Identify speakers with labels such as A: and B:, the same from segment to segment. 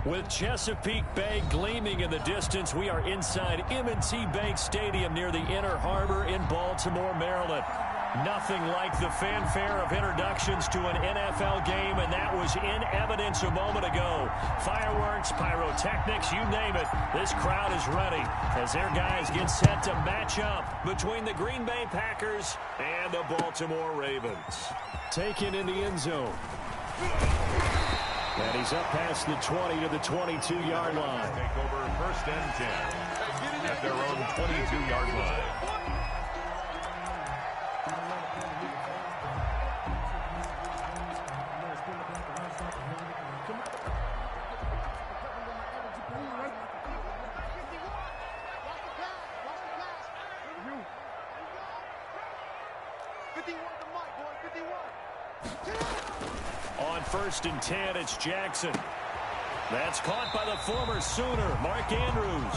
A: With Chesapeake Bay gleaming in the distance, we are inside M&T Bank Stadium near the Inner Harbor in Baltimore, Maryland. Nothing like the fanfare of introductions to an NFL game, and that was in evidence a moment ago. Fireworks, pyrotechnics, you name it. This crowd is ready as their guys get set to match up between the Green Bay Packers and the Baltimore Ravens. Taken in the end zone. And he's up past the 20 to the 22-yard line.
B: Take over first and 10 at their own 22-yard line.
A: On first and 10, it's Jackson. That's caught by the former Sooner, Mark Andrews.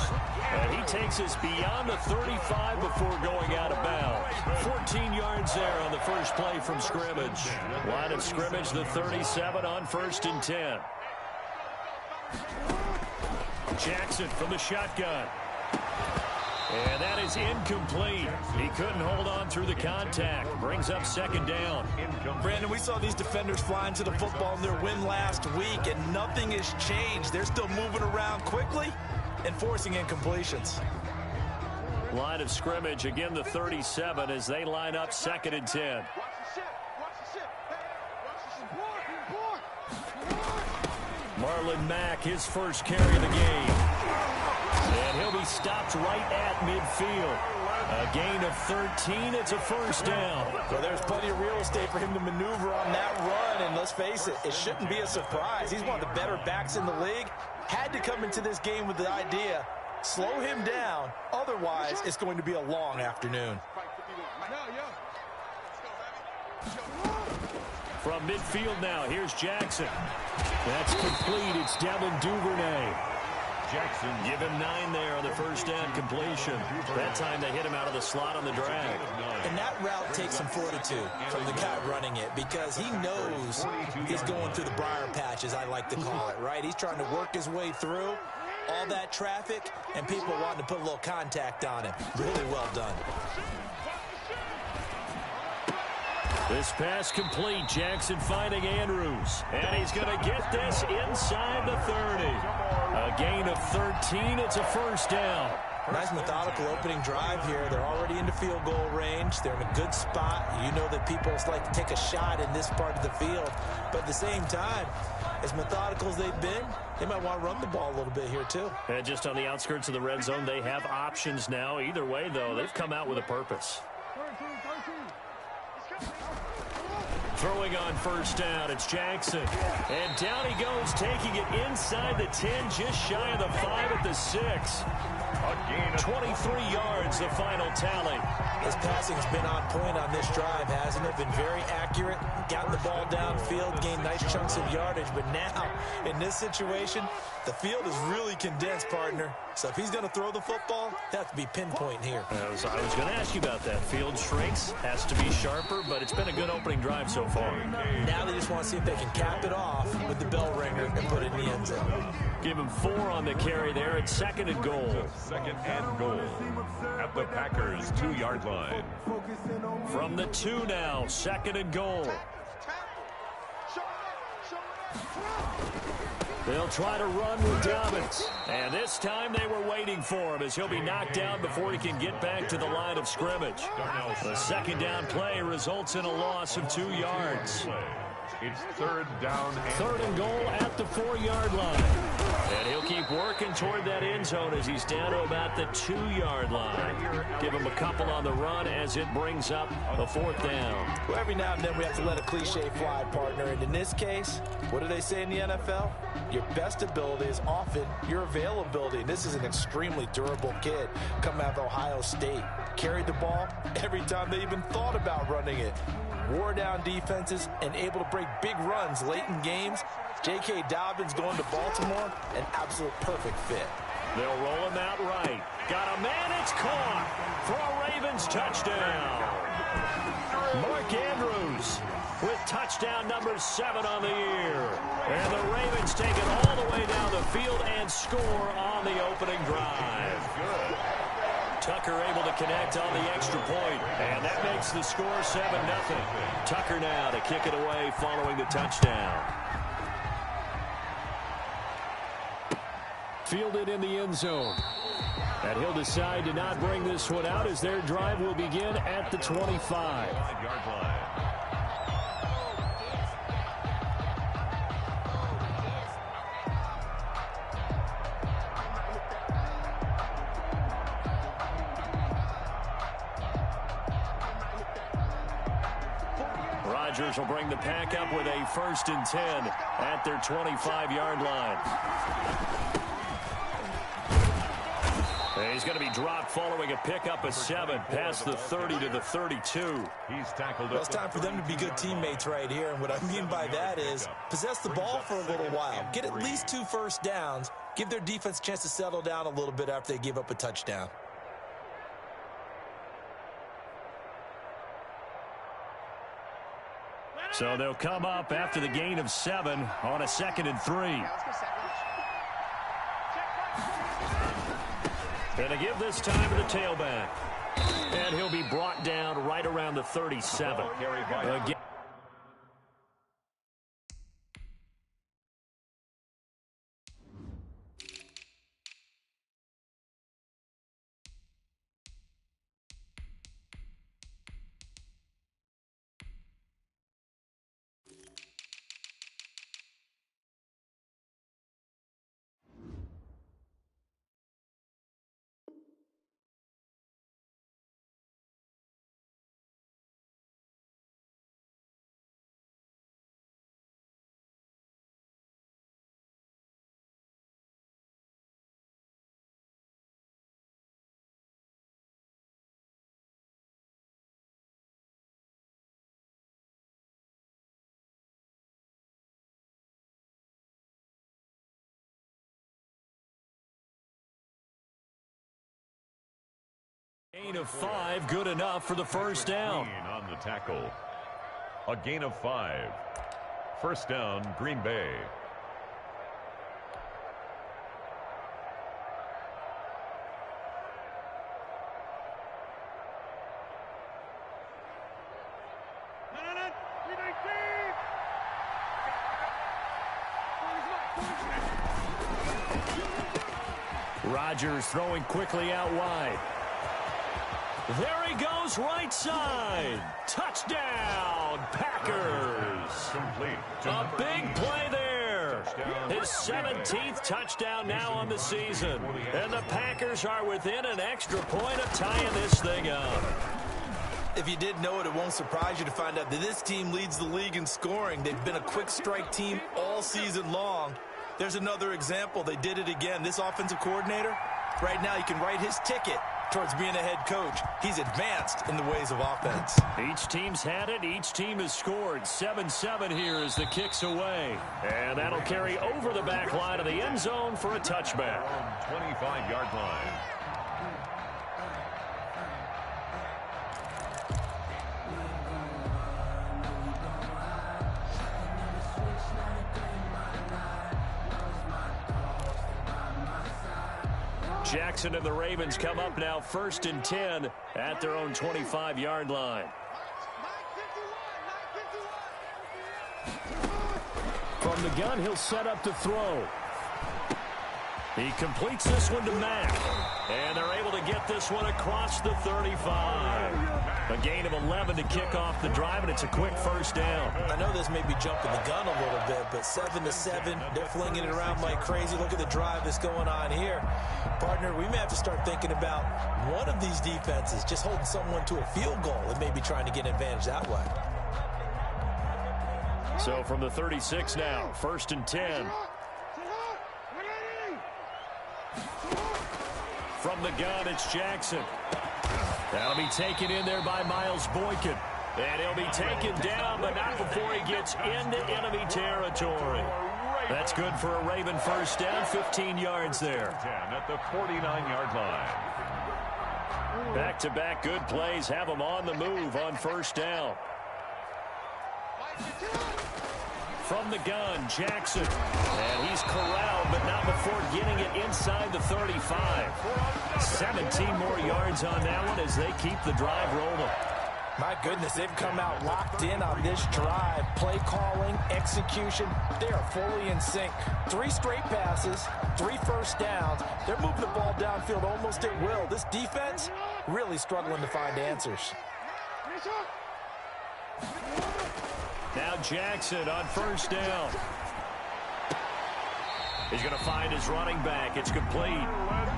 A: And he takes us beyond the 35 before going out of bounds. 14 yards there on the first play from scrimmage. Line of scrimmage, the 37 on first and 10. Jackson from the shotgun. And that is incomplete. He couldn't hold on through the contact. Brings up second down.
C: Brandon, we saw these defenders flying to the football in their win last week, and nothing has changed. They're still moving around quickly and forcing incompletions.
A: Line of scrimmage, again the 37 as they line up second and 10. Marlon Mack, his first carry of the game. And he'll be stopped right at midfield. A gain of 13. It's a first down.
C: So there's plenty of real estate for him to maneuver on that run. And let's face it, it shouldn't be a surprise. He's one of the better backs in the league. Had to come into this game with the idea, slow him down. Otherwise, it's going to be a long afternoon.
A: From midfield now, here's Jackson. That's complete. It's Devin Duvernay.
B: Jackson.
A: Give him 9 there on the first down completion. That time they hit him out of the slot on the drag.
C: And that route takes some fortitude from the guy running it because he knows he's going through the briar patch, as I like to call it, right? He's trying to work his way through all that traffic and people wanting to put a little contact on him. Really well done.
A: This pass complete. Jackson finding Andrews. And he's going to get this inside the 30. A gain of 13. It's a first down.
C: Nice methodical opening drive here. They're already into field goal range. They're in a good spot. You know that people like to take a shot in this part of the field. But at the same time, as methodical as they've been, they might want to run the ball a little bit here too.
A: And just on the outskirts of the red zone, they have options now. Either way, though, they've come out with a purpose. Throwing on first down, it's Jackson. And down he goes, taking it inside the 10, just shy of the 5 at the 6. 23 yards, the final tally.
C: His passing's been on point on this drive, hasn't it? Been very accurate, gotten the ball downfield, gained nice chunks of yardage. But now, in this situation, the field is really condensed, partner. So if he's going to throw the football, that has to be pinpoint here.
A: I was going to ask you about that. Field shrinks, has to be sharper, but it's been a good opening drive so far.
C: Now they just want to see if they can cap it off with the bell ringer and put it in the end zone.
A: Give him 4 on the carry there. It's second and goal.
B: Second and goal at the Packers' 2-yard line.
A: From the 2 now, second and goal. They'll try to run with Dobbins. And this time they were waiting for him as he'll be knocked down before he can get back to the line of scrimmage. The second down play results in a loss of 2 yards.
B: It's third down.
A: Third and goal at the 4-yard line. And he'll keep working toward that end zone as he's down to about the 2-yard line. Give him a couple on the run as it brings up a 4th down.
C: Well, every now and then we have to let a cliche fly, partner. And in this case, what do they say in the NFL? Your best ability is often your availability. And this is an extremely durable kid coming out of Ohio State. Carried the ball every time they even thought about running it. Wore down defenses and able to break big runs late in games. J.K. Dobbins going to Baltimore, an absolute perfect fit.
A: They'll roll him out right. Got a man, it's caught for a Ravens touchdown. Mark Andrews with touchdown. touchdown number 7 on the year. And the Ravens take it all the way down the field and score on the opening drive. Tucker able to connect on the extra point, and that makes the score 7-0. Tucker now to kick it away following the touchdown. Fielded in the end zone. And he'll decide to not bring this one out as their drive will begin at the 25. Rodgers will bring the pack up with a 1st and 10 at their 25-yard line. He's going to be dropped following a pickup of 7 past the 30 to the 32.
B: He's tackled.
C: Well, it's time for them to be good teammates right here. And what I mean by that is possess the ball for a little while. Get at least 2 first downs. Give their defense a chance to settle down a little bit after they give up a touchdown.
A: So they'll come up after the gain of 7 on a 2nd and 3. And to give this time to the tailback. And he'll be brought down right around the 37. Again. Gain of 5, good enough for the first down.
B: On the tackle. A gain of 5. First down, Green Bay.
A: Rodgers throwing quickly out wide. There he goes, right side. Touchdown, Packers. A big play there. His 17th touchdown now on the season. And the Packers are within an extra point of tying this thing up.
C: If you didn't know it, it won't surprise you to find out that this team leads the league in scoring. They've been a quick strike team all season long. There's another example. They did it again. This offensive coordinator, right now, you can write his ticket towards being a head coach. He's advanced in the ways of offense.
A: Each team's had it. Each team has scored. 7-7 here as the kick's away. And that'll carry over the back line of the end zone for a touchback.
B: 25-yard line.
A: Jackson and the Ravens come up now 1st and 10 at their own 25-yard line. From the gun, he'll set up to throw. He completes this one to Mack. And they're able to get this one across the 35. A gain of 11 to kick off the drive, and it's a quick first down.
C: I know this may be jumping the gun a little bit, but 7-7, they're flinging it around like crazy. Look at the drive that's going on here. Partner, we may have to start thinking about one of these defenses just holding someone to a field goal and maybe trying to get an advantage that way.
A: So from the 36 now, 1st and 10. From the gun, it's Jackson. That'll be taken in there by Miles Boykin. And he'll be taken down, but not before he gets into enemy territory. That's good for a Raven first down, 15 yards there.
B: 10 at the 49-yard line.
A: Back-to-back good plays have them on the move on first down. From the gun, Jackson. And he's corralled, but not before getting it inside the 35. 17 more yards on that one as they keep the drive rolling.
C: My goodness, they've come out locked in on this drive. Play calling, execution, they are fully in sync. 3 straight passes, 3 first downs. They're moving the ball downfield almost at will. This defense really struggling to find answers.
A: Now Jackson on first down. He's going to find his running back. It's complete.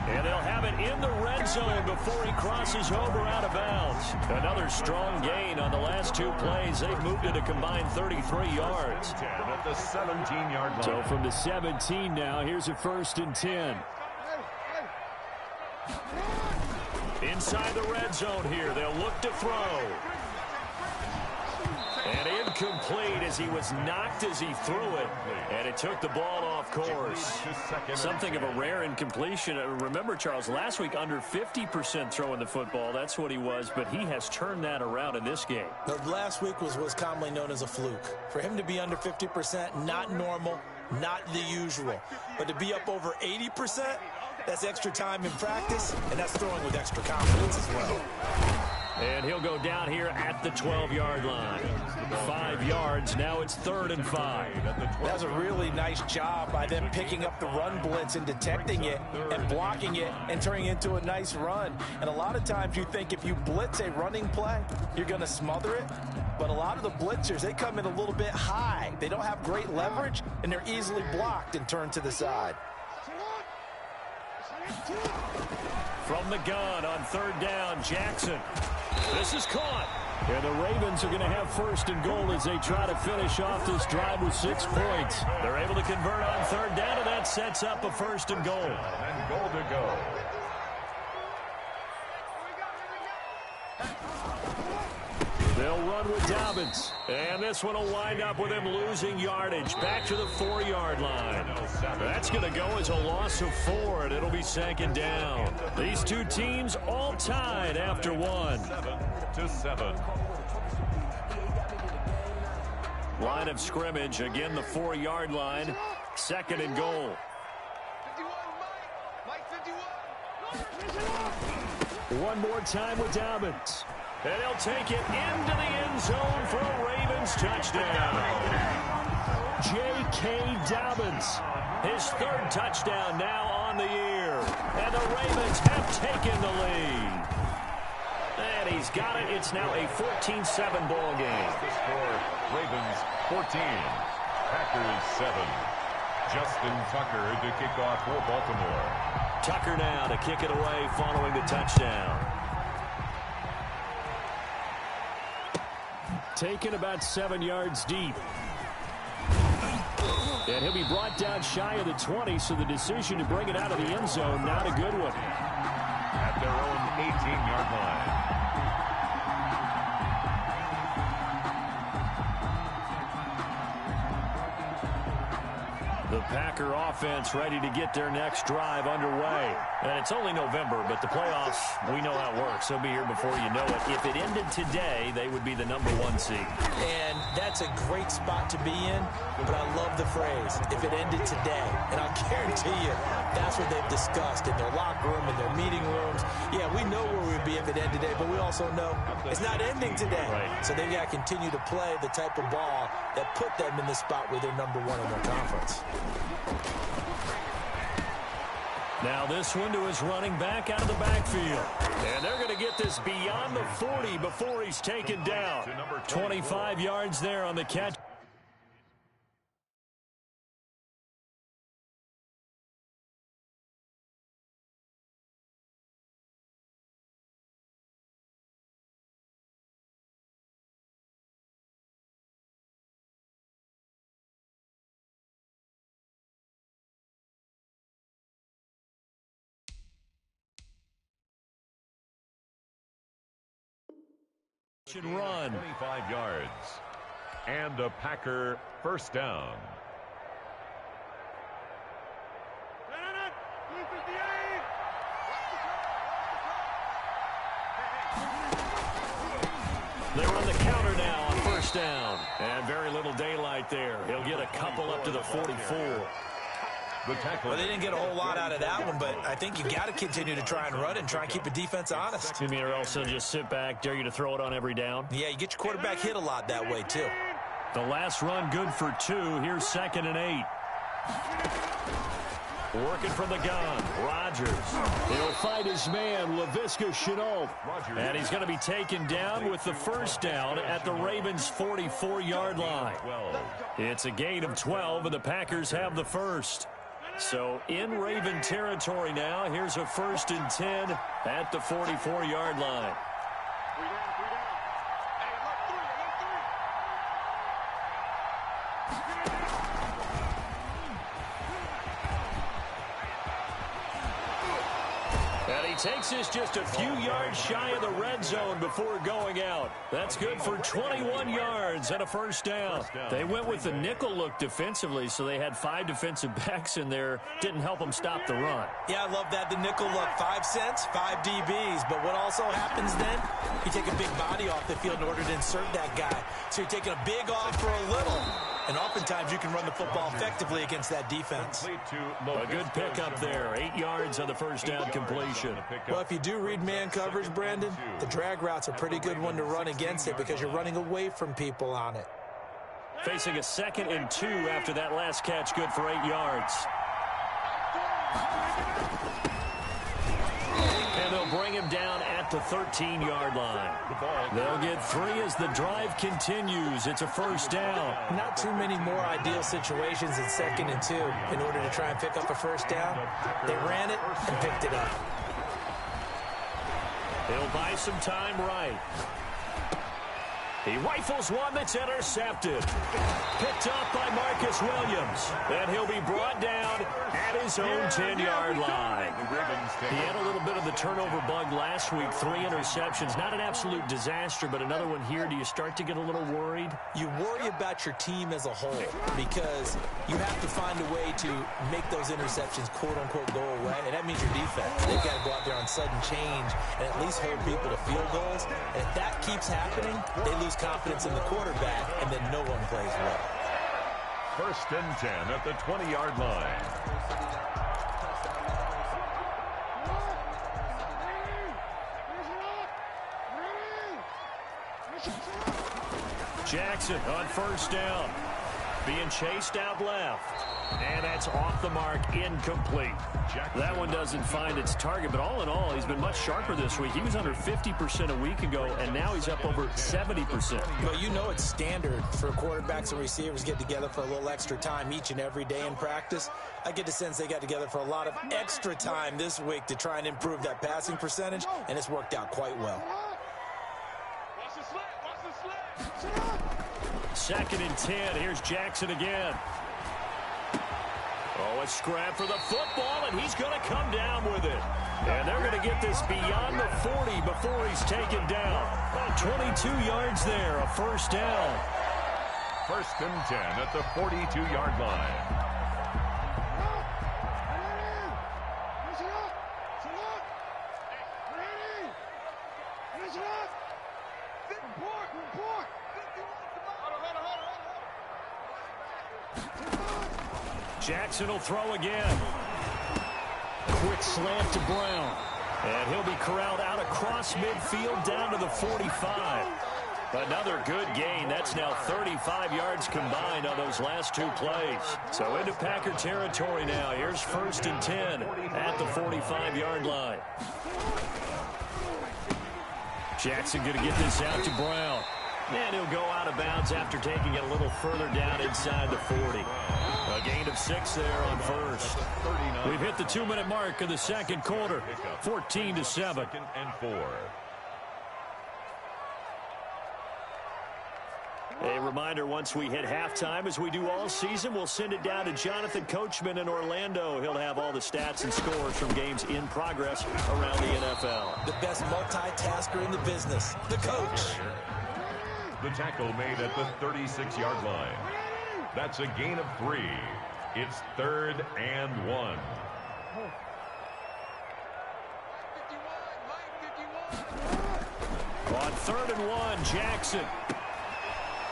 A: And they'll have it in the red zone before he crosses over out of bounds. Another strong gain on the last 2 plays. They've moved it a combined 33 yards.
B: At the 17-yard line.
A: So from the 17 now, here's a 1st and 10. Inside the red zone here. They'll look to throw. And incomplete as he was knocked as he threw it. And it took the ball off course. Something of a rare incompletion. Remember, Charles, last week under 50% throwing the football. That's what he was, but he has turned that around in this game.
C: Last week was what's commonly known as a fluke. For him to be under 50%, not normal, not the usual. But to be up over 80%, that's extra time in practice, and that's throwing with extra confidence as well.
A: And he'll go down here at the 12-yard line. 5 yards. Now it's 3rd and 5.
C: That was a really nice job by them picking up the run blitz and detecting it and blocking it and turning it into a nice run. And a lot of times you think if you blitz a running play, you're going to smother it. But a lot of the blitzers, they come in a little bit high. They don't have great leverage, and they're easily blocked and turned to the side.
A: From the gun on 3rd down, Jackson. This is caught. And the Ravens are going to have 1st and goal as they try to finish off this drive with 6 points. They're able to convert on 3rd down, and that sets up a 1st and goal.
B: And goal to go.
A: They'll run with Dobbins. And this one will wind up with him losing yardage. Back to the 4-yard line. That's going to go as a loss of 4, and it'll be 2nd down. These 2 teams all tied after 1.
B: 7-7.
A: Line of scrimmage, again the 4-yard line. 2nd and goal. One more time with Dobbins. And he'll take it into the end zone for a Ravens touchdown. J.K. Dobbins, his 3rd touchdown now on the year. And the Ravens have taken the lead. And he's got it. It's now a 14-7 ball game.
B: The score, Ravens 14, Packers 7. Justin Tucker to kick off for Baltimore.
A: Tucker now to kick it away following the touchdown. Taken about 7 yards deep. And he'll be brought down shy of the 20, so the decision to bring it out of the end zone, not a good one.
B: At their own 18-yard line.
A: The Packer offense ready to get their next drive underway. And it's only November, but the playoffs, we know how it works. They'll be here before you know it. If it ended today, they would be the #1 seed.
C: And that's a great spot to be in, but I love the phrase, if it ended today. And I'll guarantee you, that's what they've discussed in their locker room, in their meeting rooms. Yeah, we know where we'd be if it ended today, but we also know it's not ending today.
A: Right.
C: So they've got to continue to play the type of ball that put them in the spot where they're #1 in their conference.
A: Now this one to his running back out of the backfield. And they're going to get this beyond the 40 before he's taken down. 25 yards there on the catch. Run.
B: 25 yards. And a Packer 1st down.
A: They're on the counter now on 1st down. And very little right there. He'll get a couple up to the 44.
C: Well, they didn't get a whole lot out of that one, but I think you got to continue to try and run it and try and keep the defense honest.
A: You mean or else they'll just sit back, dare you to throw it on every down?
C: Yeah, you get your quarterback hit a lot that way, too.
A: The last run good for 2. Here's 2nd and 8. Working from the gun, Rodgers. He'll fight his man, Laviska Shenault. And he's going to be taken down with the first down at the Ravens' 44-yard line. It's a gain of 12, and the Packers have the first. So in Raven territory now, here's a 1st and 10 at the 44-yard line. And he takes this just a few yards shy of the red zone before going out. That's good for 21 yards and a first down. They went with the nickel look defensively, so they had 5 defensive backs in there. Didn't help them stop the run.
C: Yeah, I love that. The nickel look, 5 cents, 5 DBs. But what also happens then, you take a big body off the field in order to insert that guy. So you're taking a big off for a little. And oftentimes you can run the football effectively against that defense.
A: A good pickup there. 8 yards on the first down completion.
C: Well, if you do read man coverage, Brandon, the drag route's a pretty good one to run against it because you're running away from people on it.
A: Facing a 2nd and 2 after that last catch, good for 8 yards. And they'll bring him down at the 13-yard line. They'll get 3 as the drive continues. It's a first down.
C: Not too many more ideal situations in 2nd and 2 in order to try and pick up a first down. They ran it and picked it up.
A: He'll buy some time right. He rifles one that's intercepted. Picked up by Marcus Williams. And he'll be brought down at his own 10-yard line. He had a little bit of the turnover bug last week. 3 interceptions. Not an absolute disaster, but another one here. Do you start to get a little worried?
C: You worry about your team as a whole because you have to find a way to make those interceptions, quote-unquote, go away. And that means your defense. They've got to go out there on sudden change and at least hold people to field goals. And if that keeps happening, they lose confidence in the quarterback, and then no one plays well.
B: 1st and 10 at the 20-yard line.
A: Jackson on first down. Being chased out left. And that's off the mark, incomplete. That one doesn't find its target, but all in all, he's been much sharper this week. He was under 50% a week ago, and now he's up over 70%.
C: Well, you know it's standard for quarterbacks and receivers get together for a little extra time each and every day in practice. I get the sense they got together for a lot of extra time this week to try and improve that passing percentage, and it's worked out quite well.
A: 2nd and 10. Here's Jackson again. Oh, a scrap for the football, and he's going to come down with it. And they're going to get this beyond the 40 before he's taken down. 22 yards there, a first down.
B: 1st and 10 at the 42-yard line.
A: Jackson will throw again. Quick slant to Brown. And he'll be corralled out across midfield down to the 45. Another good gain. That's now 35 yards combined on those last 2 plays. So into Packer territory now. Here's 1st and 10 at the 45-yard line. Jackson going to get this out to Brown. And he'll go out of bounds after taking it a little further down inside the 40. A gain of 6 there on first. We've hit the 2-minute mark of the second quarter. 14-7.
B: 2nd and 4.
A: A reminder, once we hit halftime, as we do all season, we'll send it down to Jonathan Coachman in Orlando. He'll have all the stats and scores from games in progress around the NFL.
C: The best multitasker in the business, the coach.
B: The tackle made at the 36-yard line. That's a gain of 3. It's 3rd and 1.
A: On 3rd and 1, Jackson.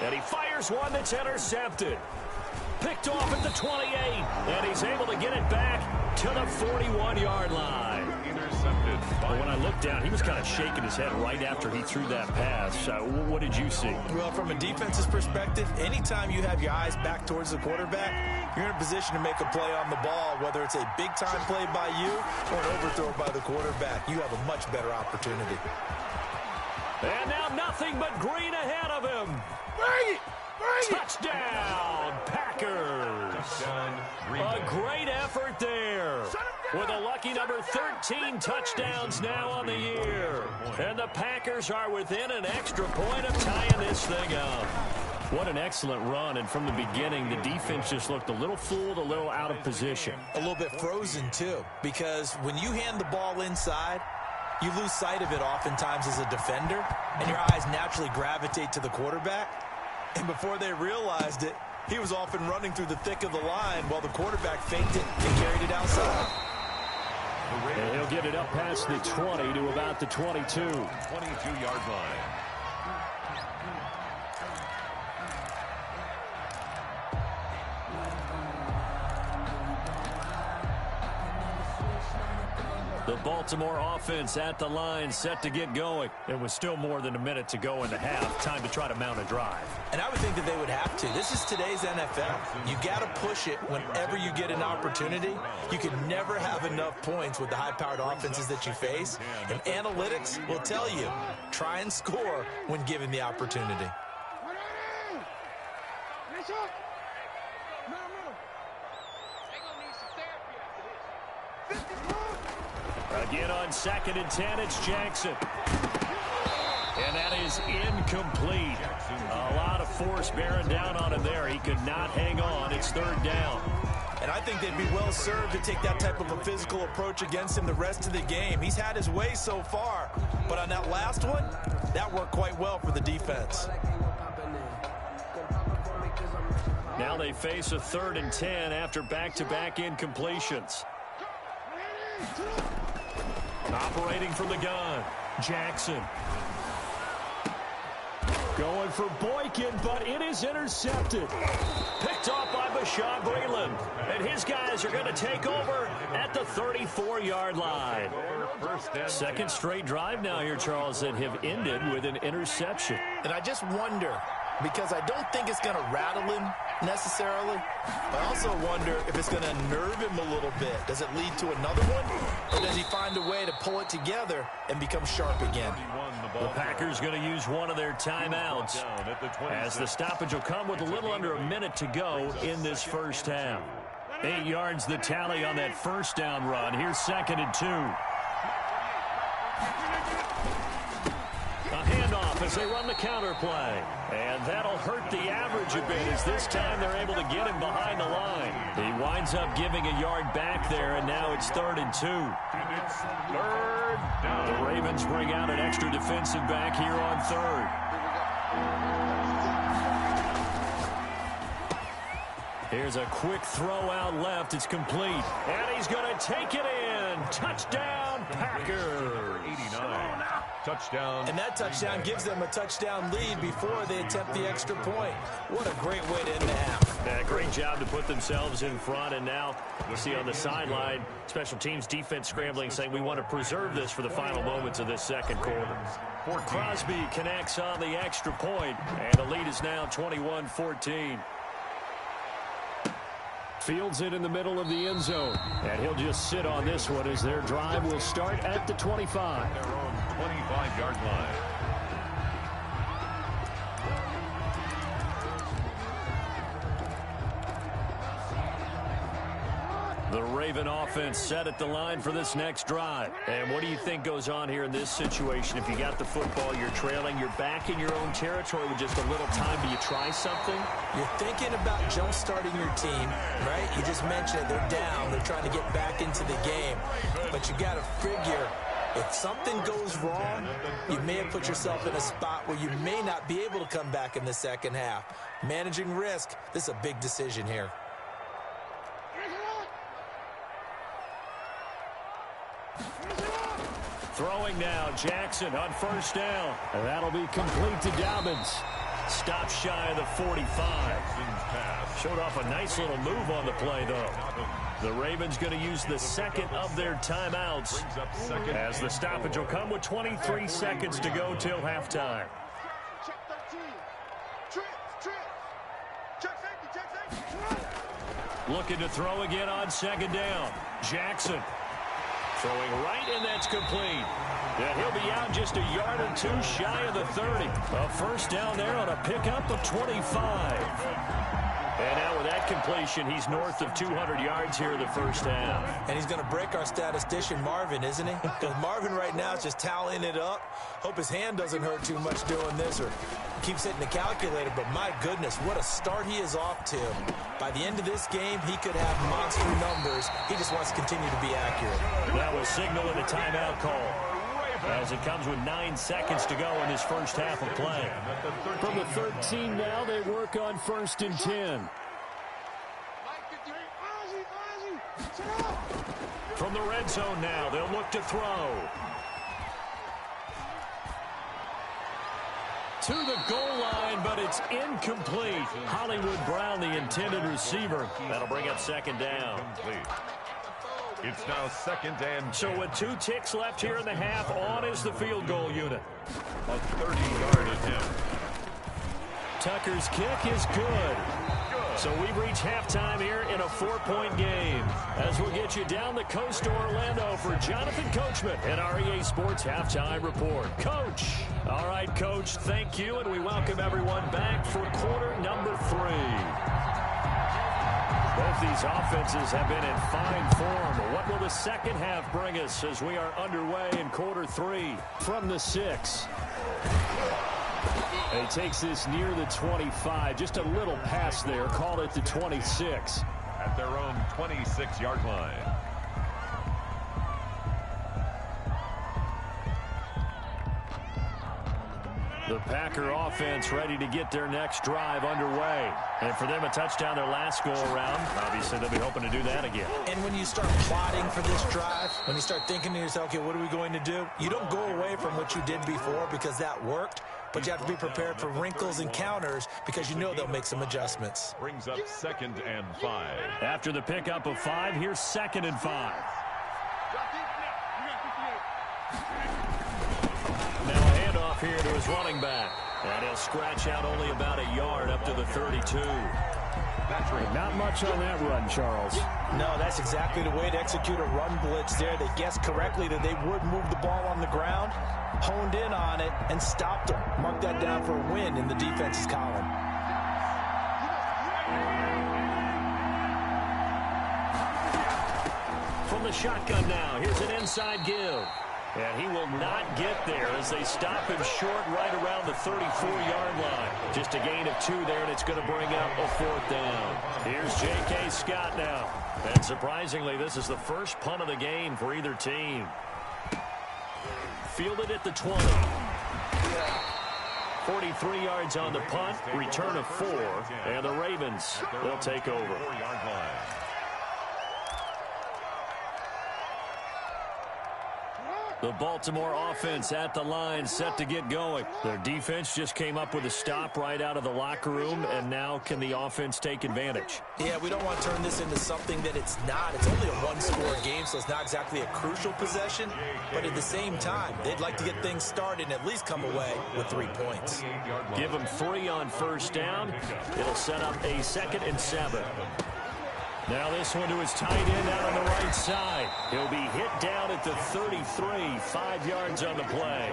A: And he fires one that's intercepted. Picked off at the 28, and he's able to get it back to the 41-yard line.
B: Intercepted.
A: But when I looked down, he was kind of shaking his head right after he threw that pass. What did you see?
C: Well, from a defense's perspective, anytime you have your eyes back towards the quarterback, you're in a position to make a play on the ball, whether it's a big-time play by you or an overthrow by the quarterback. You have a much better opportunity.
A: And now nothing but green ahead of him.
C: Bring it!
A: Touchdown, Packers.
B: Touchdown,
A: A great effort there. With a lucky number 13 touchdowns now on the year. And the Packers are within an extra point of tying this thing up. What an excellent run, and from the beginning, the defense just looked a little fooled, a little out of position.
C: A little bit frozen, too, because when you hand the ball inside, you lose sight of it oftentimes as a defender, and your eyes naturally gravitate to the quarterback. And before they realized it, he was off and running through the thick of the line while the quarterback faked it and carried it outside.
A: And he'll get it up past the 20 to about the 22.
B: 22-yard line.
A: The Baltimore offense at the line, set to get going. It was still more than a minute to go in the half. Time to try to mount a drive.
C: And I would think that they would have to. This is today's NFL. You got to push it whenever you get an opportunity. You can never have enough points with the high-powered offenses that you face. And analytics will tell you, try and score when given the opportunity.
A: Again on 2nd and 10, it's Jackson. And that is incomplete. A lot of force bearing down on him there. He could not hang on. It's 3rd down.
C: And I think they'd be well served to take that type of a physical approach against him the rest of the game. He's had his way so far. But on that last one, that worked quite well for the defense.
A: Now they face a 3rd and 10 after back-to-back incompletions. Operating from the gun, Jackson. Going for Boykin, but it is intercepted. Picked off by Bashaud Breeland. And his guys are going to take over at the 34-yard line. Second straight drive now here, Charles, that have ended with an interception.
C: And I just wonder, because I don't think it's going to rattle him necessarily. I also wonder if it's going to nerve him a little bit. Does it lead to another one? Or does he find a way to pull it together and become sharp again?
A: The Packers going to use one of their timeouts as the stoppage will come with a little under a minute to go in this first half. 8 yards the tally on that first down run. Here's 2nd and 2. A handoff as they run the counter play. And that'll hurt the average a bit as this time they're able to get him behind the line. He winds up giving a yard back there, and now it's 3rd and 2.
B: It's 3rd down.
A: The Ravens bring out an extra defensive back here on 3rd. Here's a quick throw out left. It's complete. And he's going to take it in. Touchdown, Packers.
B: 89. Touchdown.
C: And that touchdown gives them a touchdown lead before they attempt the extra point. What a great way to end the half.
A: Yeah, great job to put themselves in front. And now we see on the sideline, special teams defense scrambling, saying we want to preserve this for the final moments of this second quarter. Crosby connects on the extra point, and the lead is now 21-14. Fields it in the middle of the end zone. And he'll just sit on this one as their drive will start at the 25.
B: Their own 25-yard line.
A: The Raven offense set at the line for this next drive. And what do you think goes on here in this situation? If you got the football, you're trailing, you're back in your own territory with just a little time. Do you try something?
C: You're thinking about jump-starting your team, right? You just mentioned it. They're down. They're trying to get back into the game. But you got to figure, if something goes wrong, you may have put yourself in a spot where you may not be able to come back in the second half. Managing risk, this is a big decision here.
A: Throwing now, Jackson on first down. And that'll be complete to Dobbins. Stop shy of the 45. Showed off a nice little move on the play, though. The Ravens going to use the second of their timeouts as the stoppage will come with 23 seconds to go till halftime. Looking to throw again on second down. Jackson throwing right, and that's complete. And he'll be out just a yard or two shy of the 30. A first down there on a pickup of 25. And now with that completion, he's north of 200 yards here in the first half.
C: And he's going to break our statistician Marvin, isn't he? Because Marvin right now is just tallying it up. Hope his hand doesn't hurt too much doing this or keeps hitting the calculator. But my goodness, what a start he is off to. By the end of this game, he could have monster numbers. He just wants to continue to be accurate.
A: That was signaling a timeout call, as it comes with 9 seconds to go in this first half of play. From the 13 now, they work on 1st and 10. From the red zone now, they'll look to throw. To the goal line, but it's incomplete. Hollywood Brown, the intended receiver. That'll bring up second down.
B: It's now 2nd and 10.
A: So with 2 ticks left here in the half, on is the field goal unit.
B: A 30-yard attempt.
A: Tucker's kick is good. So we've reached halftime here in a 4-point game. As we'll get you down the coast to Orlando for Jonathan Coachman and our EA Sports Halftime Report. Coach. All right, Coach, thank you, and we welcome everyone back for quarter number 3. Both these offenses have been in fine form. What will the second half bring us as we are underway in quarter 3 from the 6? And he takes this near the 25. Just a little pass there. Call it the 26.
B: At their own 26-yard line.
A: The Packer offense ready to get their next drive underway. And for them, a touchdown their last go-around. Obviously, they'll be hoping to do that again.
C: And when you start plotting for this drive, when you start thinking to yourself, okay, what are we going to do? You don't go away from what you did before because that worked. But you have to be prepared for wrinkles and counters because you know they'll make some adjustments.
B: Brings up 2nd and 5.
A: After the pickup of 5, here's 2nd and 5. Now a handoff here to his running back. And he'll scratch out only about a yard up to the 32. Not much on that run, Charles.
C: No, that's exactly the way to execute a run blitz there. They guessed correctly that they would move the ball on the ground, honed in on it, and stopped them. Mark that down for a win in the defense's column.
A: From the shotgun now, here's an inside give. And he will not get there as they stop him short right around the 34-yard line. Just a gain of 2 there, and it's going to bring up a 4th down. Here's J.K. Scott now. And surprisingly, this is the first punt of the game for either team. Fielded at the 20. 43 yards on the punt, return of 4, and the Ravens, they'll take over.
B: 4-yard line.
A: The Baltimore offense at the line, set to get going. Their defense just came up with a stop right out of the locker room, and now can the offense take advantage?
C: Yeah, we don't want to turn this into something that it's not. It's only a one-score game, so it's not exactly a crucial possession. But at the same time, they'd like to get things started and at least come away with 3 points.
A: Give them 3 on first down. It'll set up a 2nd and 7. Now this one to his tight end out on the right side. He'll be hit down at the 33, 5 yards on the play.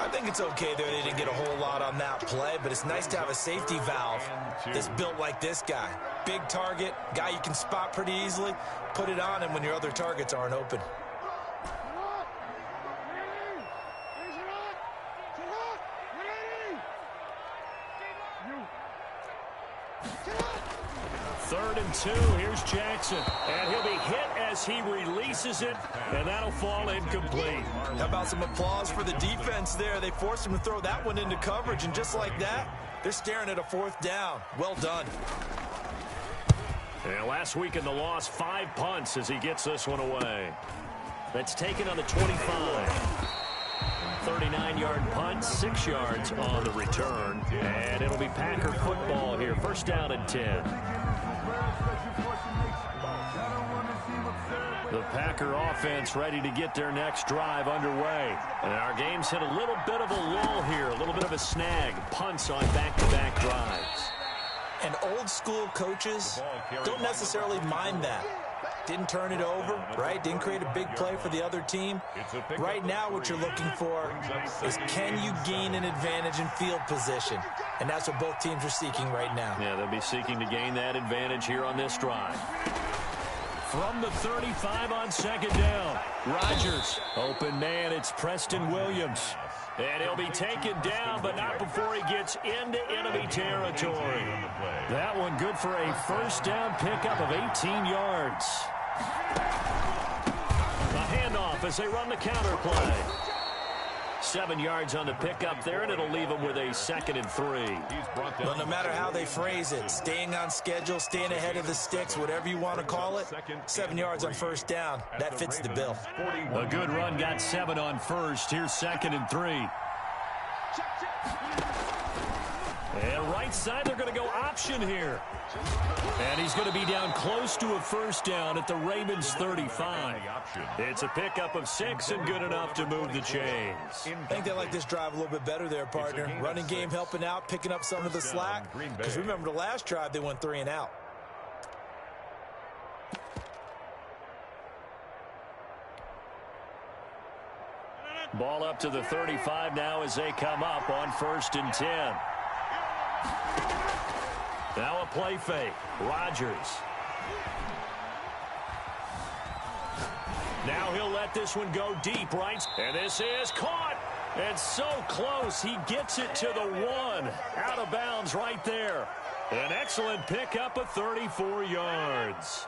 C: I think it's okay there. They didn't get a whole lot on that play, but it's nice to have a safety valve that's built like this guy. Big target, guy you can spot pretty easily. Put it on him when your other targets aren't open.
A: Third and 2, here's Jackson. And he'll be hit as he releases it, and that'll fall incomplete.
C: How about some applause for the defense there? They forced him to throw that one into coverage, and just like that, they're staring at a 4th down. Well done.
A: And last week in the loss, 5 punts as he gets this one away. That's taken on the 25. 39-yard punt, 6 yards on the return. And it'll be Packer football here. First down and 10. The Packer offense ready to get their next drive underway. And our game's hit a little bit of a lull here, a little bit of a snag. Punts on back-to-back drives.
C: And old-school coaches don't necessarily mind that. Didn't turn it over, right? Didn't create a big play for the other team. Right now what you're looking for is, can you gain an advantage in field position? And that's what both teams are seeking right now.
A: Yeah, they'll be seeking to gain that advantage here on this drive. From the 35 on second down, Rodgers. Open man, it's Preston Williams. And he'll be taken down, but not before he gets into enemy territory. That one good for a first down pickup of 18 yards. A handoff as they run the counter play. 7 yards on the pickup there, and it'll leave them with a 2nd and 3.
C: Well, no matter how they phrase it, staying on schedule, staying ahead of the sticks, whatever you want to call it, 7 yards on first down, that fits the bill.
A: A good run got 7 on first. Here's 2nd and 3. And right side, they're going to go option here. And he's going to be down close to a first down at the Ravens 35. It's a pickup of 6 and good enough to move the chains.
C: I think they like this drive a little bit better there, partner. Running game helping out, picking up some of the slack. Because remember, the last drive, they went 3 and out.
A: Ball up to the 35 now as they come up on 1st and 10. Now a play fake. Rodgers. Now he'll let this one go deep, right? And this is caught. And so close. He gets it to the 1. Out of bounds right there. An excellent pickup of 34 yards.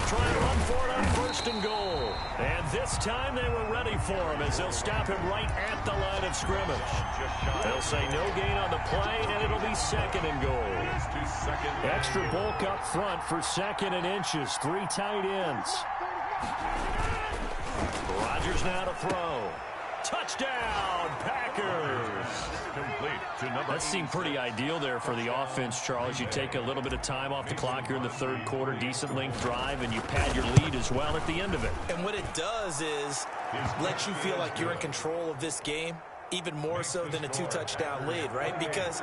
A: Try to run for it on 1st and goal. And this time they were ready for him as they'll stop him right at the line of scrimmage. They'll say no gain on the play, and it'll be 2nd and goal. Extra bulk up front for 2nd and inches. 3 tight ends. Rodgers now to throw. Touchdown, Packers. That seemed pretty ideal there for the offense, Charles. You take a little bit of time off the clock here in the 3rd quarter, decent length drive, and you pad your lead as well at the end of it.
C: And what it does is let you feel like you're in control of this game, even more so than a 2-touchdown lead, right? Because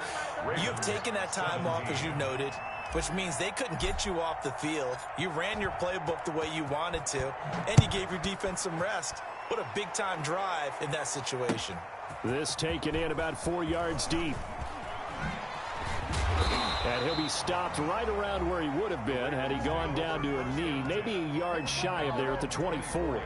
C: you've taken that time off, as you noted, which means they couldn't get you off the field. You ran your playbook the way you wanted to, and you gave your defense some rest. What a big-time drive in that situation.
A: This taken in about 4 yards deep. And he'll be stopped right around where he would have been had he gone down to a knee, maybe a yard shy of there at the 24.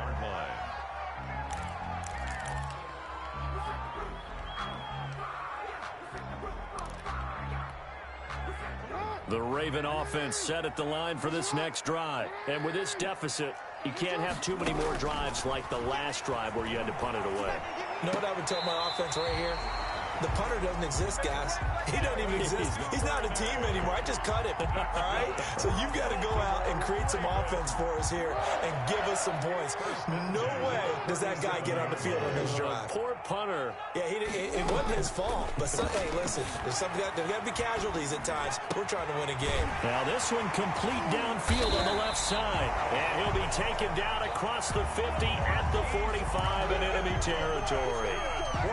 A: The Raven offense set at the line for this next drive. And with this deficit, you can't have too many more drives like the last drive where you had to punt it away.
C: You know what I would tell my offense right here? The punter doesn't exist, guys. He doesn't even exist. He's not a team anymore. I just cut him, all right? So you've got to go out and create some offense for us here and give us some points. No way does that guy get on the field on this drive.
A: Poor punter.
C: Yeah, it wasn't his fault. But, hey, listen, there's got to be casualties at times. We're trying to win a game.
A: Now this one complete downfield on the left side. And he'll be taken down across the 50 at the 45 in enemy territory.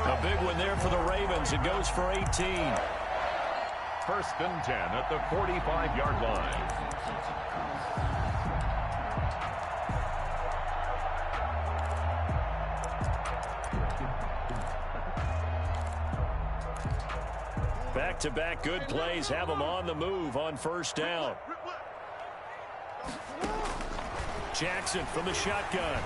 A: A big one there for the Ravens. It goes for 18.
B: 1st and 10 at the 45-yard line.
A: Back-to-back good plays have them on the move on 1st down. Jackson from the shotgun.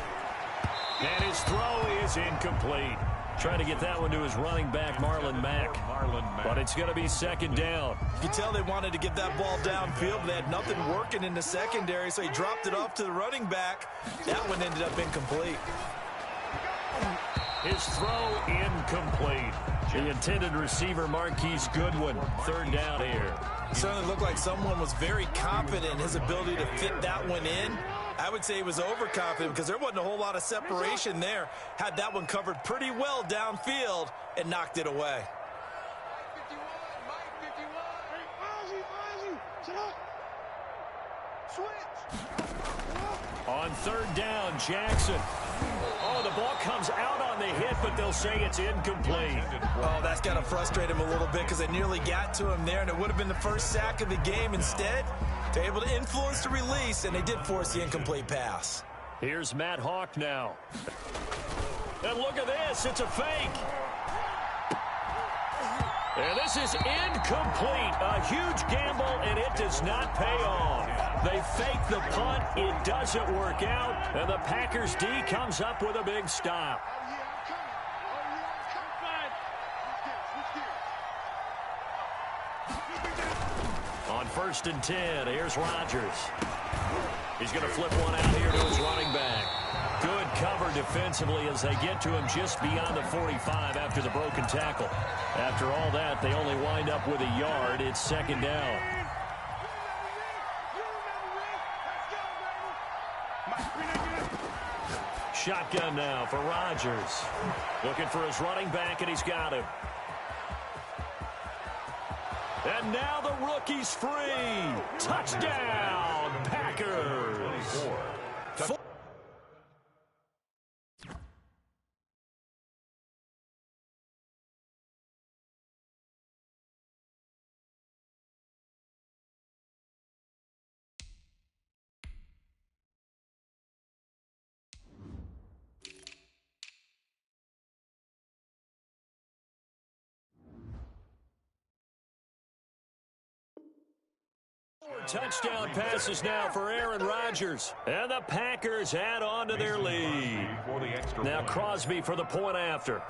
A: And his throw is incomplete. Trying to get that one to his running back, Marlon Mack. But it's going to be 2nd down.
C: You can tell they wanted to get that ball downfield, but they had nothing working in the secondary, so he dropped it off to the running back. That one ended up incomplete.
A: His throw incomplete. The intended receiver, Marquise Goodwin, third down here.
C: It certainly looked like someone was very confident in his ability to fit that one in. I would say he was overconfident because there wasn't a whole lot of separation there. Had that one covered pretty well downfield and knocked it away.
A: On third down, Jackson. Oh, the ball comes out on the hit, but they'll say it's incomplete.
C: Oh, that's got to frustrate him a little bit because they nearly got to him there, and it would have been the first sack of the game. Instead, they're able to influence the release, and they did force the incomplete pass.
A: Here's Matt Hawk now. And look at this. It's a fake. And this is incomplete. A huge gamble, and it does not pay off. They fake the punt. It doesn't work out. And the Packers D comes up with a big stop. On 1st and 10, here's Rodgers. He's going to flip one out here to his running back. Good cover defensively as they get to him just beyond the 45 after the broken tackle. After all that, they only wind up with a yard. It's second down. Shotgun now for Rodgers. Looking for his running back, and he's got him. And now the rookie's free. Touchdown, Packers. Touchdown passes now for Aaron Rodgers. And the Packers add on to their lead. Now Crosby for the point after.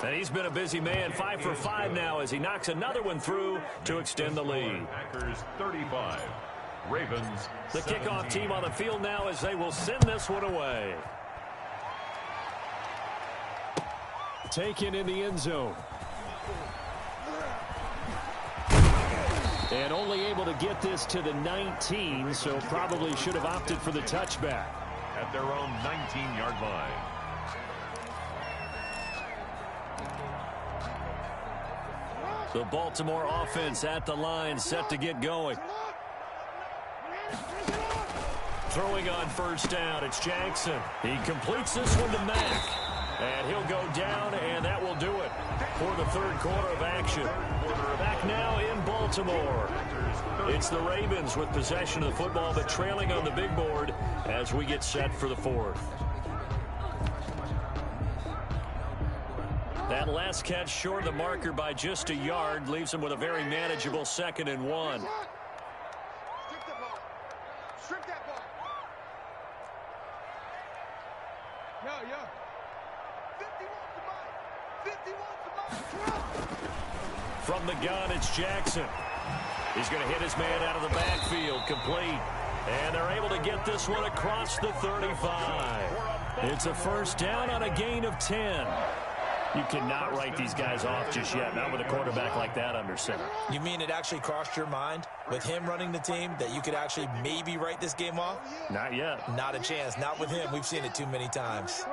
A: And he's been a busy man, 5 for 5 now as he knocks another one through to extend the lead.
B: Packers 35. Ravens.
A: The kickoff team on the field now as they will send this one away. Taken in the end zone. And only able to get this to the 19, so probably should have opted for the touchback.
B: At their own 19-yard line.
A: The Baltimore offense at the line, set to get going. Throwing on first down, it's Jackson. He completes this one to Mack. And he'll go down, and that will do it for the third quarter of action. Back now in Baltimore. It's the Ravens with possession of the football, but trailing on the big board as we get set for the fourth. That last catch short of the marker by just a yard leaves him with a very manageable 2nd and 1.
D: Strip that ball. Yo. 50 wants the ball.
A: From the gun, it's Jackson. He's going to hit his man out of the backfield, complete. And they're able to get this one across the 35. It's a first down on a gain of 10. You cannot write these guys off just yet, not with a quarterback like that under center.
C: You mean it actually crossed your mind with him running the team that you could actually maybe write this game off?
A: Not yet.
C: Not a chance. Not with him. We've seen it too many times.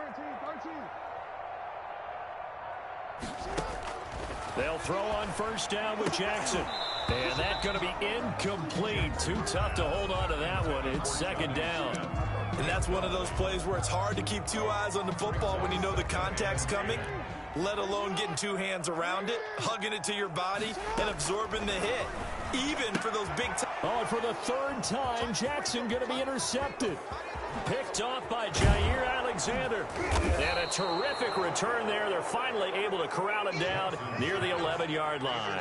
A: They'll throw on first down with Jackson. And that's going to be incomplete. Too tough to hold on to that one. It's second down.
C: And that's one of those plays where it's hard to keep two eyes on the football when you know the contact's coming, let alone getting two hands around it, hugging it to your body, and absorbing the hit. Even for those big time.
A: Oh, and for the third time, Jackson going to be intercepted. Picked off by Jair Alexander. And a terrific return there. They're finally able to corral him down near the 11-yard line.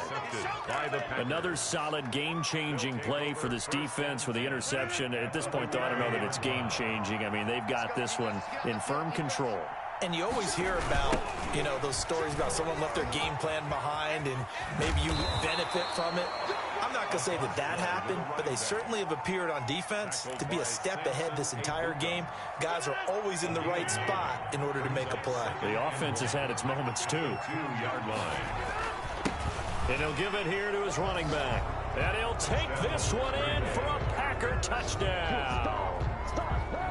A: Another solid game-changing play for this defense with the interception. At this point, though, I don't know that it's game-changing. I mean, they've got this one in firm control.
C: And you always hear about, those stories about someone left their game plan behind and maybe you benefit from it. I'm not going to say that happened, but they certainly have appeared on defense to be a step ahead this entire game. Guys are always in the right spot in order to make a play.
A: The offense has had its moments, too.
B: 2-yard line.
A: And he'll give it here to his running back. And he'll take this one in for a Packer touchdown.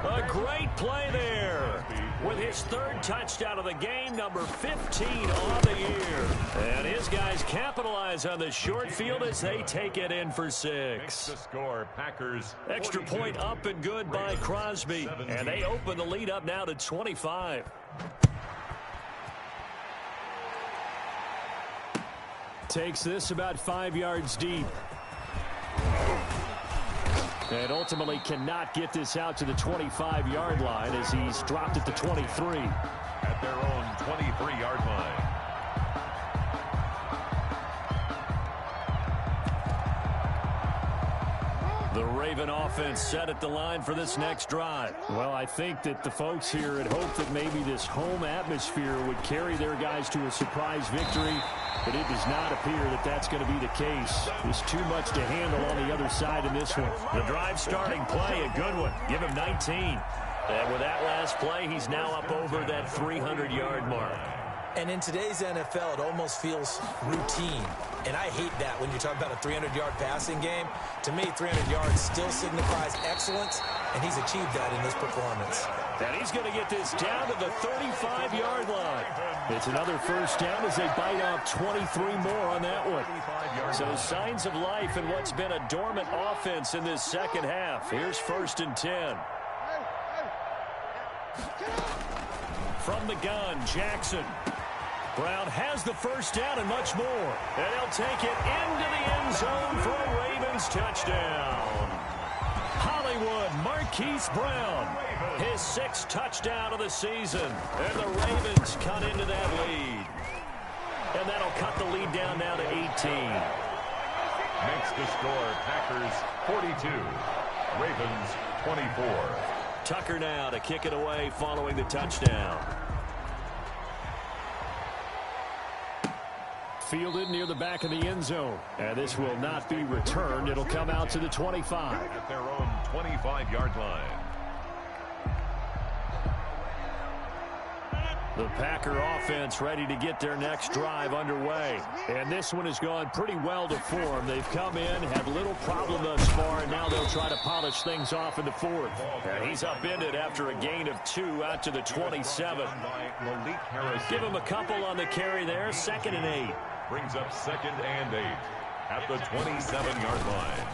A: A great play there with his third touchdown of the game, number 15 on the year. And his guys capitalize on the short field as they take it in for 6.
B: Makes the score, Packers.
A: Extra point up and good by Crosby. And they open the lead up now to 25. Takes this about 5 yards deep. And ultimately cannot get this out to the 25-yard line as he's dropped it to 23.
B: At their own 23-yard line.
A: The Raven offense set at the line for this next drive. Well, I think that the folks here had hoped that maybe this home atmosphere would carry their guys to a surprise victory, but it does not appear that that's going to be the case. There's too much to handle on the other side in this one. The drive starting play, a good one. Give him 19. And with that last play, he's now up over that 300-yard mark.
C: And in today's NFL, it almost feels routine. And I hate that when you talk about a 300-yard passing game. To me, 300 yards still signifies excellence, and he's achieved that in this performance.
A: And he's going to get this down to the 35-yard line. It's another first down as they bite off 23 more on that one. So signs of life in what's been a dormant offense in this second half. Here's 1st and 10. From the gun, Jackson. Brown has the first down and much more. And he'll take it into the end zone for a Ravens touchdown. Hollywood Marquise Brown, his 6th touchdown of the season. And the Ravens cut into that lead. And that'll cut the lead down now to 18.
B: Makes the score, Packers 42, Ravens 24.
A: Tucker now to kick it away following the touchdown. Fielded near the back of the end zone. And this will not be returned. It'll come out to the 25.
B: At their own 25-yard line.
A: The Packer offense ready to get their next drive underway. And this one has gone pretty well to form. They've come in, had little problem thus far, and now they'll try to polish things off in the 4th. And he's upended after a gain of 2 out to the 27. Give him a couple on the carry there, 2nd and 8.
B: Brings up 2nd and 8 at the 27-yard line.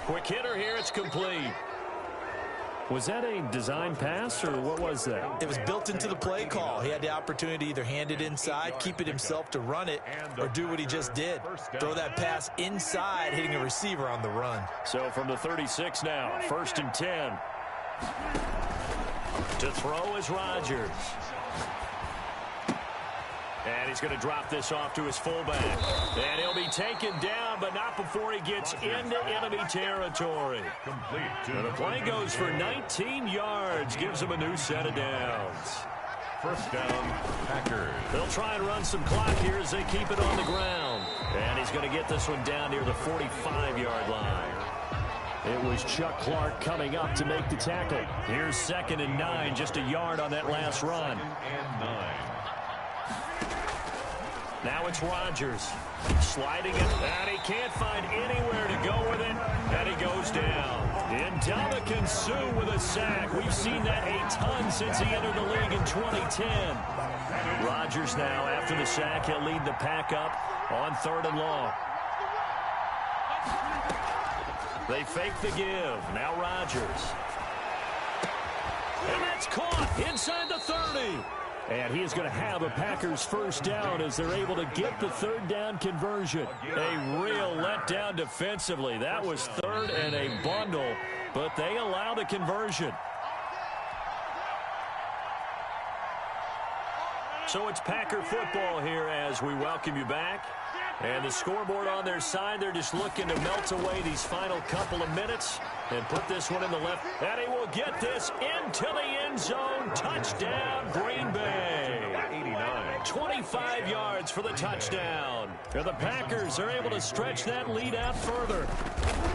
A: Quick hitter here, it's complete. Was that a design pass, or what was that?
C: It was built into the play call. He had the opportunity to either hand it inside, keep it himself to run it, or do what he just did. Throw that pass inside, hitting a receiver on the run.
A: So from the 36 now, 1st and 10. To throw is Rodgers. And he's going to drop this off to his fullback. And he'll be taken down, but not before he gets into enemy territory. And the play goes for 19 yards. Gives him a new set of downs.
B: First down, Packers.
A: They'll try and run some clock here as they keep it on the ground. And he's going to get this one down near the 45-yard line. It was Chuck Clark coming up to make the tackle. Here's 2nd and 9, just a yard on that last run.
B: 2nd and 9.
A: Now it's Rodgers sliding it, and he can't find anywhere to go with it, and he goes down. Ndamukong Suh with a sack. We've seen that a ton since he entered the league in 2010. Rodgers now, after the sack, he'll lead the pack up on 3rd and long. They fake the give. Now Rodgers. And that's caught inside the 30. And he is going to have a Packers first down as they're able to get the 3rd down conversion. A real letdown defensively. That was 3rd and a bundle, but they allow the conversion. So it's Packer football here as we welcome you back. And the scoreboard on their side, they're just looking to melt away these final couple of minutes and put this one in the left. And he will get this into the end zone. Touchdown, Green Bay. 25 yards for the touchdown. And the Packers are able to stretch that lead out further.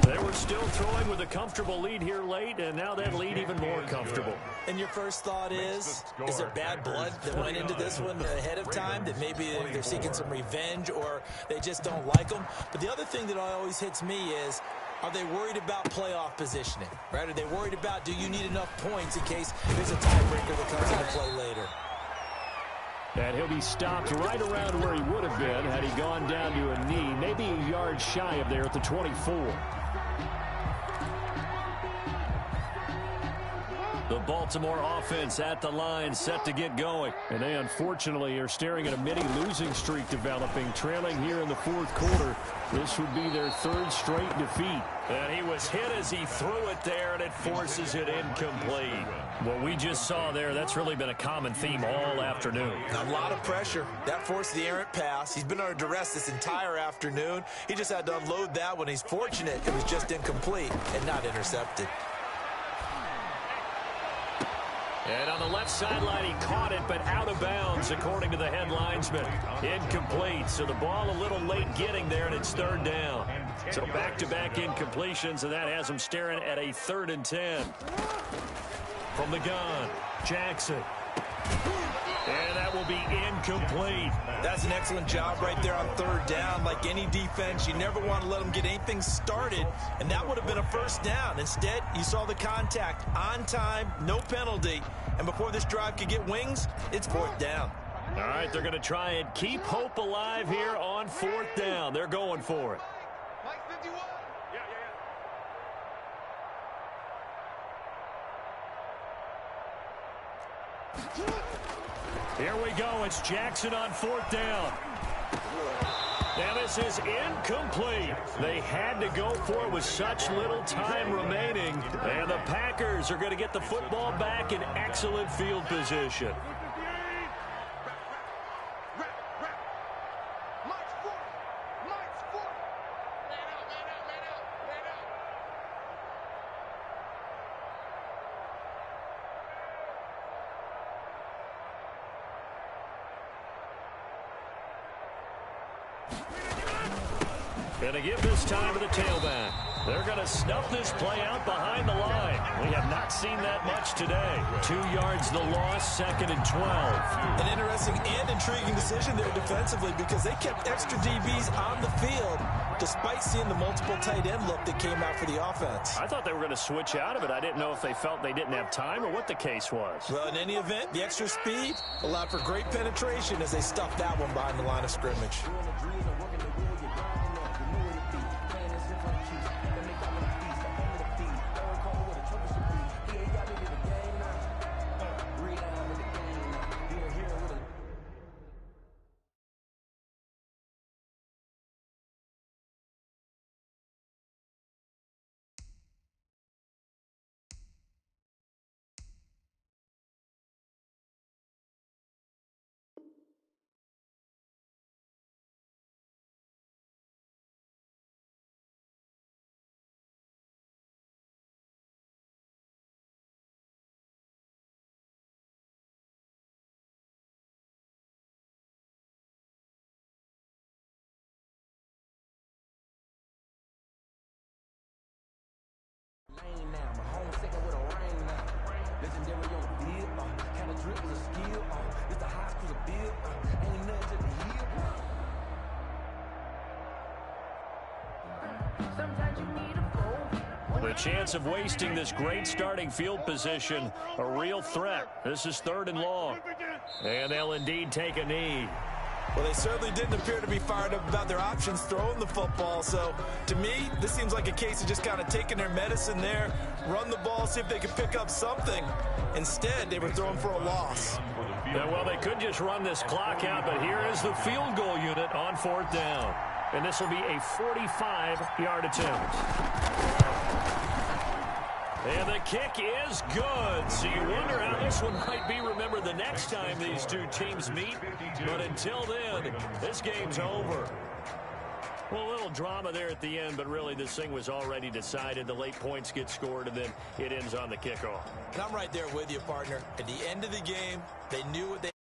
A: They were still throwing with a comfortable lead here late, and now that lead even more comfortable.
C: And your first thought is there bad blood that went into this one ahead of time, that maybe they're seeking some revenge or they just don't like them? But the other thing that always hits me is, are they worried about playoff positioning, right? Are they worried about, do you need enough points in case there's a tiebreaker that comes into play later?
A: And he'll be stopped right around where he would have been had he gone down to a knee, maybe a yard shy of there at the 24. The Baltimore offense at the line, set to get going. And they unfortunately are staring at a mini losing streak developing, trailing here in the fourth quarter. This would be their third straight defeat. And he was hit as he threw it there, and it forces it incomplete. What we just saw there, that's really been a common theme all afternoon.
C: A lot of pressure. That forced the errant pass. He's been under duress this entire afternoon. He just had to unload that when he's fortunate it was just incomplete and not intercepted.
A: And on the left sideline, he caught it, but out of bounds, according to the head linesman. Incomplete, so the ball a little late getting there, and it's third down. So back-to-back incompletions, and that has him staring at a 3rd and 10. From the gun, Jackson. And that will be incomplete.
C: That's an excellent job right there on 3rd down. Like any defense, you never want to let them get anything started, and that would have been a 1st down. Instead, you saw the contact on time, no penalty, and before this drive could get wings, it's 4th down.
A: All right, they're going to try and keep hope alive here on 4th down. They're going for it.
D: Mike 51.
A: Here we go. It's Jackson on 4th down. Now this is incomplete. They had to go for it with such little time remaining. And the Packers are going to get the football back in excellent field position. Going to give this time to the tailback. They're going to snuff this play out behind the line. We have not seen that much today. 2 yards the loss, 2nd and 12.
C: An interesting and intriguing decision there defensively because they kept extra DBs on the field despite seeing the multiple tight end look that came out for the offense.
A: I thought they were going to switch out of it. I didn't know if they felt they didn't have time or what the case was.
C: Well, in any event, the extra speed allowed for great penetration as they stuffed that one behind the line of scrimmage.
E: Now, my home second with a rain now. Legendary on the field, kind of drip was a skill. It's the high school of bill, ain't nothing to the hill. Sometimes you need a
A: The chance of wasting this great starting field position, a real threat. This is 3rd and long. And they'll indeed take a knee.
C: Well, they certainly didn't appear to be fired up about their options throwing the football. So, to me, this seems like a case of just kind of taking their medicine there, run the ball, see if they could pick up something. Instead, they were throwing for a loss.
A: Yeah, well, they could just run this clock out, but here is the field goal unit on 4th down. And this will be a 45-yard attempt. And the kick is good. So you wonder how this one might be remembered the next time these two teams meet. But until then, this game's over. Well, a little drama there at the end, but really this thing was already decided. The late points get scored, and then it ends on the kickoff.
C: And I'm right there with you, partner. At the end of the game, they knew what they